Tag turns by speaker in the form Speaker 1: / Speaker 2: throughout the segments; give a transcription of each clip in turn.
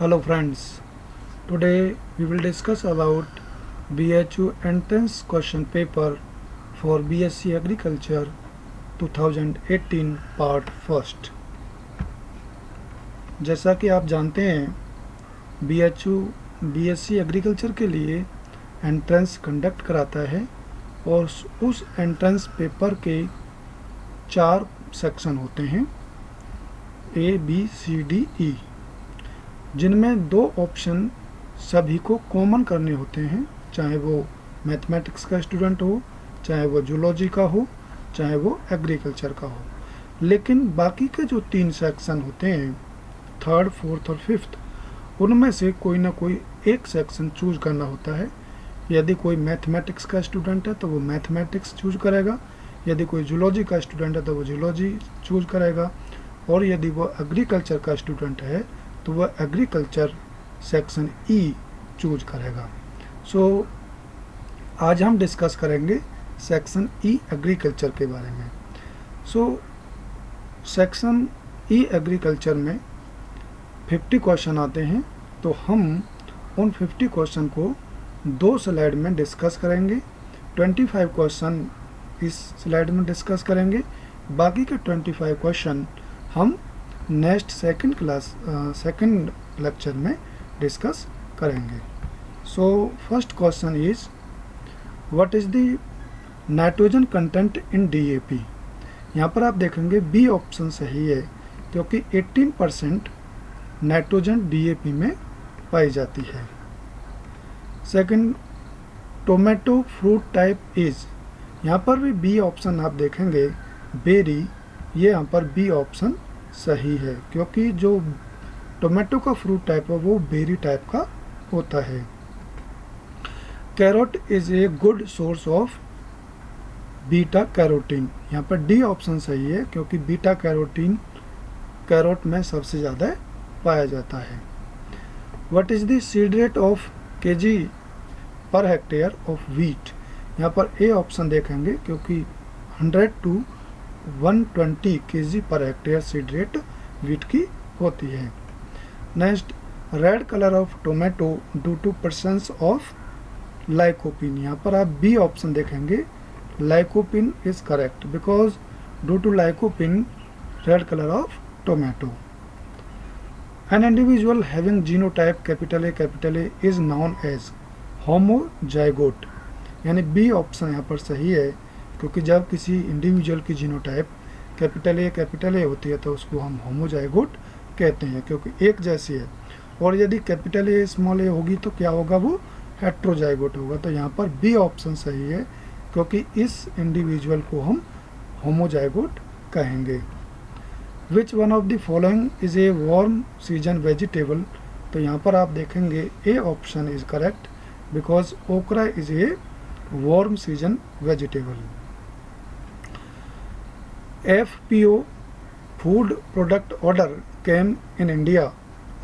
Speaker 1: Hello friends, today we will discuss about BHU entrance question paper for BSc Agriculture 2018 part first. जैसा कि आप जानते हैं BHU BSc agriculture के लिए एंट्रेंस कंडक्ट कराता है और उस एंट्रेंस पेपर के 4 सेक्शन होते हैं A, B, C, D, E, जिनमें 2 ऑप्शन सभी को कॉमन करने होते हैं, चाहे वो मैथमेटिक्स का स्टूडेंट हो, चाहे वो जूलॉजी का हो, चाहे वो एग्रीकल्चर का हो। लेकिन बाकी के जो 3 सेक्शन होते हैं, 3rd, 4th और 5th, उनमें से कोई ना कोई एक सेक्शन चूज करना होता है। यदि कोई मैथमेटिक्स का स्टूडेंट है तो वो मैथमेटिक्स चूज करेगा, यदि कोई जूलॉजी का स्टूडेंट है तो वो जूलॉजी चूज करेगा, और यदि वो एग्रीकल्चर का स्टूडेंट है तो वह एग्रीकल्चर सेक्शन ई चूज करेगा। सो आज हम डिस्कस करेंगे सेक्शन ई एग्रीकल्चर के बारे में। सेक्शन ई एग्रीकल्चर में 50 क्वेश्चन आते हैं, तो हम उन 50 क्वेश्चन को 2 स्लाइड में डिस्कस करेंगे। 25 क्वेश्चन इस स्लाइड में डिस्कस करेंगे, बाकी के 25 क्वेश्चन हम नेक्स्ट सेकंड लेक्चर में डिस्कस करेंगे। So first question is what is the nitrogen content in DAP। यहाँ पर आप देखेंगे बी ऑप्शन सही है, क्योंकि 18% नाइट्रोजन DAP में पाई जाती है। Second, tomato fruit type is, यहाँ पर भी बी ऑप्शन आप देखेंगे बेरी, ये यहाँ पर बी ऑप्शन सही है, क्योंकि जो टोमेटो का फ्रूट टाइप है वो बेरी टाइप का होता है। Carrot is a good source of beta carotene, यहाँ पर डी ऑप्शन सही है, क्योंकि बीटा कैरोटीन कैरोट में सबसे ज़्यादा पाया जाता है। What is the seed rate of KG per hectare of wheat, यहाँ पर ए ऑप्शन देखेंगे, क्योंकि 100 to 120 kg पर हेक्टेयर सीड रेट व्हीट की होती है। Next, red colour of tomato due to presence of lycopene, यहाँ पर आप बी ऑप्शन देखेंगे, lycopene is correct, because due to lycopene red colour of tomato. An individual having genotype capital A is known as homozygote, यानी B option यहाँ पर सही है, क्योंकि जब किसी इंडिविजुअल की जीनोटाइप कैपिटल A होती है तो उसको हम होमोजाइगोट कहते हैं, क्योंकि एक जैसी है। और यदि कैपिटल A स्मॉल a होगी तो क्या होगा, वो हेट्रोजाइगोट होगा। तो यहाँ पर बी ऑप्शन सही है, क्योंकि इस इंडिविजुअल को हम होमोजाइगोट कहेंगे। Which one of the following is a warm season vegetable, तो यहाँ पर आप देखेंगे A option is correct, because okra is a warm season vegetable. FPO food product order came in India,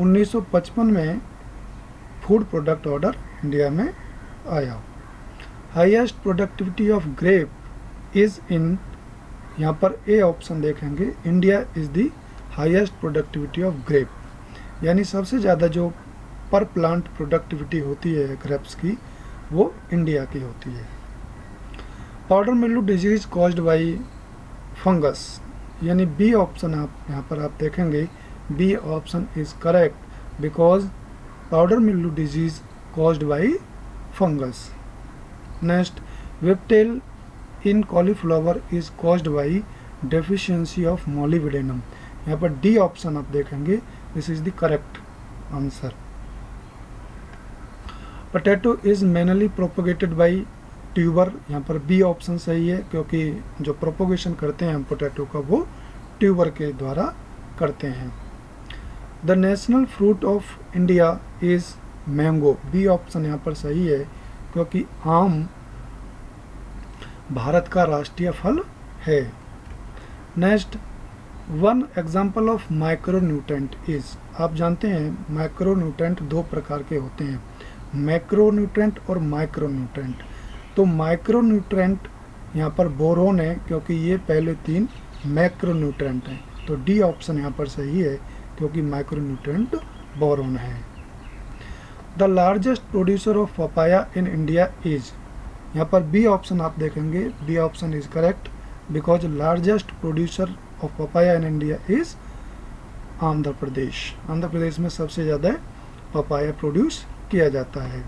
Speaker 1: 1955 में फूड प्रोडक्ट ऑर्डर इंडिया में आया। Highest productivity of grape is in, यहाँ पर ए ऑप्शन देखेंगे, India is the highest productivity of grape, यानी सबसे ज़्यादा जो पर प्लांट प्रोडक्टिविटी होती है ग्रेप्स की, वो इंडिया की होती है। Powder mildew disease caused by fungus, यानी बी ऑप्शन आप यहाँ पर आप देखेंगे, B option is correct, because powder mildew disease caused by fungus. Next, whiptail in cauliflower is caused by deficiency of molybdenum, यहाँ पर डी ऑप्शन आप देखेंगे, this is the correct answer. Potato is mainly propagated by tuber, यहाँ पर B option सही है, क्योंकि जो प्रोपोगेशन करते हैं हम पोटैटो का वो ट्यूबर के द्वारा करते हैं। The national fruit of India is mango, B option यहाँ पर सही है, क्योंकि आम भारत का राष्ट्रीय फल है। Next, one example of micronutrient is, आप जानते हैं माइक्रोन्यूट्रेंट 2 प्रकार के होते हैं, मैक्रोन्यूट्रेंट और माइक्रोन्यूट्रेंट। तो माइक्रोन्यूट्रेंट यहाँ पर बोरोन है, क्योंकि ये पहले 3 मैक्रोन्यूट्रेंट हैं, तो डी ऑप्शन यहाँ पर सही है, क्योंकि माइक्रोन्यूट्रेंट बोरोन है। The largest producer of papaya in India is, यहाँ पर बी ऑप्शन आप देखेंगे, B option is correct because largest producer of papaya in India is Andhra Pradesh. Andhra Pradesh में सबसे ज़्यादा पपाया प्रोड्यूस किया जाता है।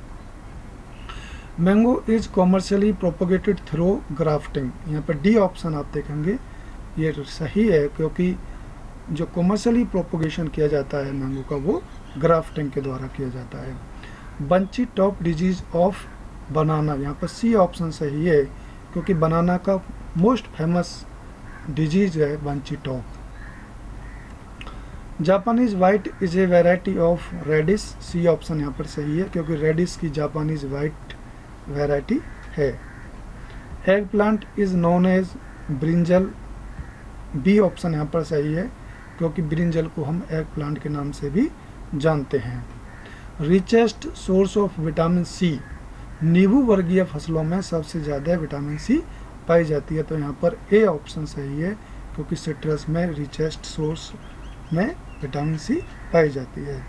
Speaker 1: Mango is commercially propagated through grafting, यहाँ पर डी ऑप्शन आप देखेंगे ये सही है क्योंकि जो कॉमर्शियली प्रोपोगेशन किया जाता है मैंगो का वो ग्राफ्टिंग के द्वारा किया जाता है। Bunchy top disease of banana, यहाँ पर सी ऑप्शन सही है क्योंकि बनाना का मोस्ट फेमस डिजीज है bunchy top. Japanese white is a variety of radish, C option यहाँ पर सही है क्योंकि रेडिस की जापानीज वाइट वेराइटी है। Egg plant is known as brinjal, B option यहाँ पर सही है क्योंकि ब्रिंजल को हम एग प्लांट के नाम से भी जानते हैं। Richest source of vitamin C, नींबू वर्गीय फसलों में सबसे ज़्यादा विटामिन सी पाई जाती है, तो यहाँ पर ए ऑप्शन सही है क्योंकि सिट्रस में रिचेस्ट सोर्स में विटामिन सी पाई जाती है।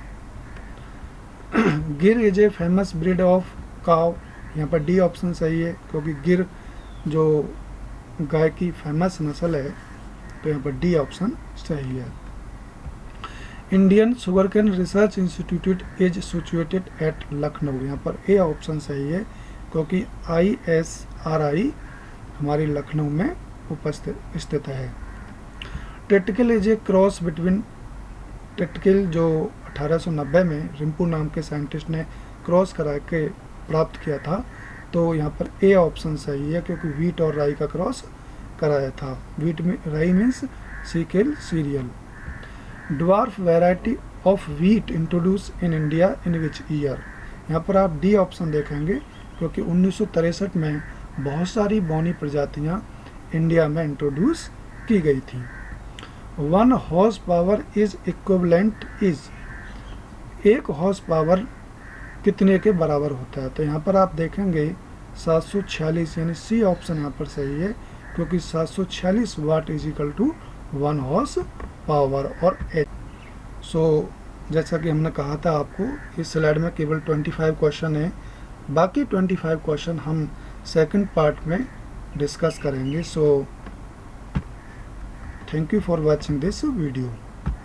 Speaker 1: गिर is a famous breed of काव, यहाँ पर डी ऑप्शन सही है क्योंकि गिर जो गाय की फेमस नस्ल है, तो यहाँ पर डी ऑप्शन सही है। Indian sugarcane research institute is situated at Lucknow, यहाँ पर ए ऑप्शन सही है क्योंकि ISRI हमारी लखनऊ में उपस्थित स्थित है। टेटकिल इज ए क्रॉस बिटवीन, टेटकिल जो 1890 में रिम्पू नाम के साइंटिस्ट ने क्रॉस करा के प्राप्त किया था, तो यहाँ पर ए ऑप्शन सही है क्योंकि वीट और राई का क्रॉस कराया था। वीट में rye means secale cereal. Dwarf variety of wheat introduce in India in which year, यहाँ पर आप डी ऑप्शन देखेंगे क्योंकि 1963 में बहुत सारी बौनी प्रजातियाँ इंडिया में इंट्रोड्यूस की गई थी। 1 horse power is equivalent is, 1 horse power कितने के बराबर होता है, तो यहाँ पर आप देखेंगे 746, यानी सी ऑप्शन यहाँ पर सही है क्योंकि 746 watt is equal to 1 horse power और एच। जैसा कि हमने कहा था आपको, इस स्लाइड में केवल 25 क्वेश्चन है, बाकी 25 क्वेश्चन हम सेकंड पार्ट में डिस्कस करेंगे। Thank you for watching this video.